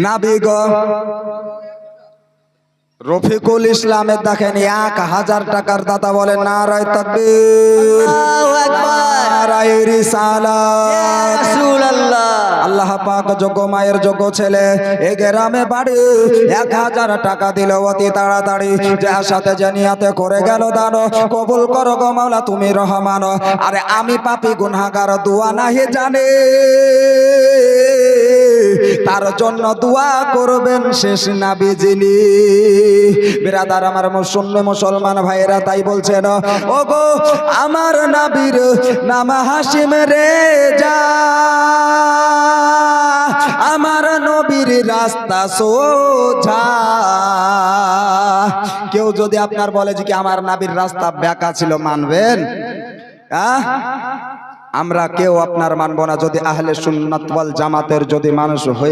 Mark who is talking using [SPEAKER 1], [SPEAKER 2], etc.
[SPEAKER 1] নাবি গো রফিকুল ইসলামের দেখেন 1000 টাকার দাতা বলেন নারায়ে তাকবীর,
[SPEAKER 2] আল্লাহু আকবার,
[SPEAKER 1] নারায়ে রিসালাত,
[SPEAKER 2] রাসূলুল্লাহ।
[SPEAKER 1] আল্লাহ পাক যোগ্য মায়ের যোগ্য ছেলে এ গ্রামে বাড়ি 1000 টাকা দিল অতি তাড়াতাড়ি, যার সাথে জানিয়াতে করে গেল দান, কবুল করো গো মাওলা তুমি রহমান। আরে আমি পাপী গুনাহগার দোয়া নাহি জানে, তার জন্য দোয়া করবেন শেষ নবী যিনি। বিরাদার আমার মুসলমান ভাইরা তাই বলছেন, ওগো আমার নবীর নাম হাশিম রেজা, আমার নবীর রাস্তা সোজা। কেউ যদি আপনার বলে যে কি আমার নবীর রাস্তা বেঁকা ছিল, মানবেন? আমরা কেউ আপনার মানব না। যদি আহলে সুন্নাত ওয়াল জামাতের যদি মানুষ হয়ে